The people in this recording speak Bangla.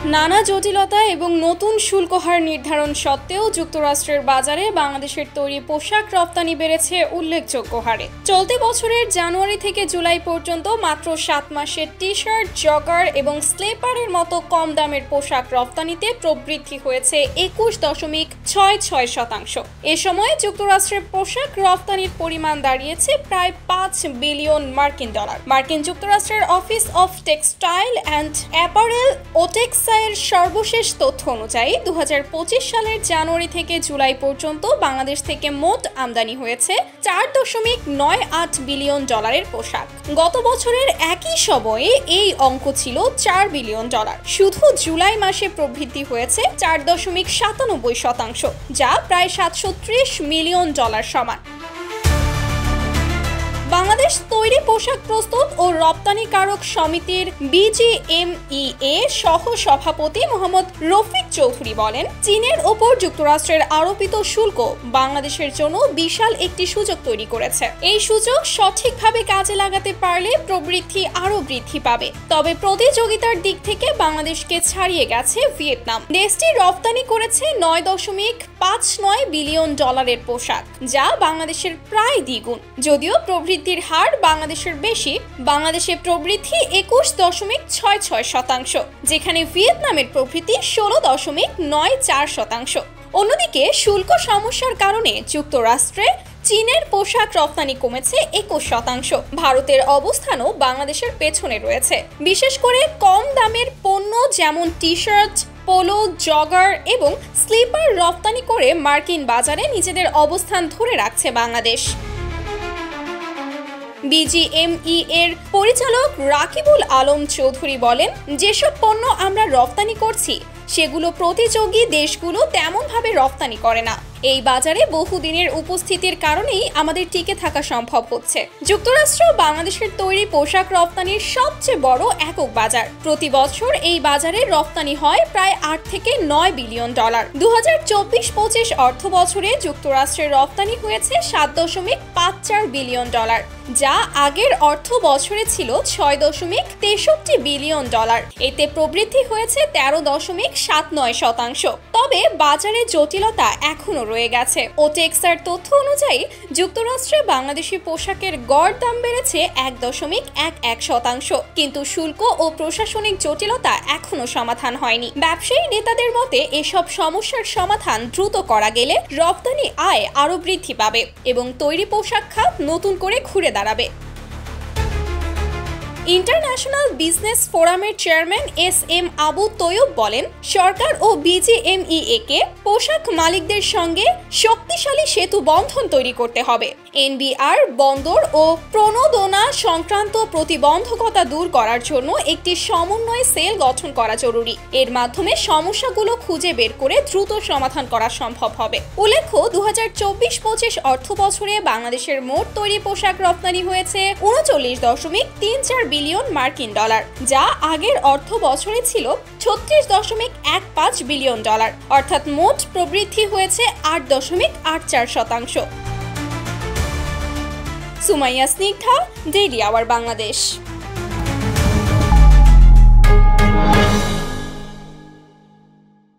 নানা জটিলতা এবং নতুন শুল্ক হার নির্ধারণ সত্ত্বেও যুক্তরাষ্ট্রের বাজারে বাংলাদেশের তৈরি পোশাক রপ্তানি বেড়েছে উল্লেখযোগ্য হারে। চলতি বছরের জানুয়ারি থেকে জুলাই পর্যন্ত মাত্র 7 মাসে টি-শার্ট, জগার এবং স্লিপারের মতো কম দামের পোশাক রপ্তানিতে প্রবৃদ্ধি হয়েছে 21.66%। এ সময় যুক্তরাষ্ট্রের পোশাক রপ্তানির পরিমাণ দাঁড়িয়েছে প্রায় $5 বিলিয়ন। মার্কিন যুক্তরাষ্ট্রের office of textile and apparel OTEXA এর সর্বশেষ তথ্য অনুযায়ী 2025 সালের জানুয়ারি থেকে জুলাই পর্যন্ত বাংলাদেশ থেকে মোট আমদানি হয়েছে $4.98 বিলিয়ন পোশাক। গত বছরের একই সময়ে এই অঙ্ক ছিল $4 বিলিয়ন। শুধু জুলাই মাসে প্রবৃদ্ধি হয়েছে 4.97%, যা প্রায় $730 মিলিয়ন সমান। বাংলাদেশ তৈরি পোশাক প্রস্তুত ও রপ্তানিকারক সমিতির BGMEA সহ সভাপতি মোহাম্মদ রফিক চৌধুরী বলেন, চীনের ওপর যুক্তরাষ্ট্রের আরোপিত শুল্ক বাংলাদেশের জন্য বিশাল একটি সুযোগ তৈরি করেছে। এই সুযোগ সঠিকভাবে কাজে লাগাতে পারলে প্রবৃদ্ধি আরও বৃদ্ধি পাবে। তবে প্রতিযোগিতার দিক থেকে বাংলাদেশকে ছাড়িয়ে গেছে ভিয়েতনাম। দেশটি রপ্তানি করেছে $9.59 বিলিয়ন পোশাক, যা বাংলাদেশের প্রায় দ্বিগুণ। যদিও প্রবৃদ্ধির হার বাংলাদেশের বেশি, বাংলাদেশে প্রবৃদ্ধি 21.66%, যেখানে ভিয়েতনামের প্রবৃদ্ধি 16.94%। অন্যদিকে শুল্ক সমস্যার কারণে যুক্তরাষ্ট্রে চীনের পোশাক রপ্তানি কমেছে 21%। ভারতের অবস্থানও বাংলাদেশের পেছনে রয়েছে, বিশেষ করে কম দামের পণ্য যেমন টি-শার্ট, পোলো, জগার এবং স্লিপার রপ্তানি করে মার্কিন বাজারে নিজেদের অবস্থান ধরে রাখছে বাংলাদেশ। BGME এর পরিচালক রাকিবুল আলম চৌধুরী বলেন, যেসব পণ্য আমরা রপ্তানি করছি সেগুলো প্রতিযোগী দেশগুলো তেমনভাবে রপ্তানি করে না। এই বাজারে বহুদিনের উপস্থিতির কারণেই আমাদের টিকে থাকা সম্ভব হচ্ছে। যুক্তরাষ্ট্র বাংলাদেশের তৈরি পোশাক রপ্তানির সবচেয়ে বড় একক বাজার। প্রতি বছর এই বাজারে রপ্তানি হয় প্রায় $8 থেকে $9 বিলিয়ন। 2024-25 অর্থ বছরে যুক্তরাষ্ট্রের রপ্তানি হয়েছে $7.54 বিলিয়ন, যা আগের অর্থ বছরে ছিল $6.63 বিলিয়ন। এতে প্রবৃদ্ধি হয়েছে 13.79%। তবে বাজারে জটিলতা এখনো রয়ে গেছে। ওটেক্সের তথ্য অনুযায়ী যুক্তরাষ্ট্রে বাংলাদেশি পোশাকের গড় দাম বেড়েছে 1.11%, কিন্তু শুল্ক ও প্রশাসনিক জটিলতা এখনো সমাধান হয়নি। ব্যবসায়ী নেতাদের মতে এসব সমস্যার সমাধান দ্রুত করা গেলে রপ্তানি আয় আরও বৃদ্ধি পাবে এবং তৈরি পোশাক খাত নতুন করে ঘুরে দাঁড়াবে। ইন্টারন্যাশনাল বিজনেস ফোরামের চেয়ারম্যান SM আবু তৈয়ব বলেন, সরকার ও BGMEA কে পোশাক মালিকদের সঙ্গে শক্তিশালী সেতু বন্ধন তৈরি করতে হবে। NBR বন্দর ও প্রণোদনা সংক্রান্ত প্রতিবন্ধকতা দূর করার জন্য একটি সমন্বয় সেল গঠন করা জরুরি। এর মাধ্যমে সমস্যাগুলো খুঁজে বের করে দ্রুত সমাধান করা সম্ভব হবে। উল্লেখ্য, 2024-25 অর্থ বছরে বাংলাদেশের মোট তৈরি পোশাক রপ্তানি হয়েছে $39.34 বিলিয়ন, যা আগের অর্থ বছরে ছিল $36.15 বিলিয়ন। অর্থাৎ মোট প্রবৃদ্ধি হয়েছে 8.84%। Sumaiya Snigdha, daily our Bangladesh.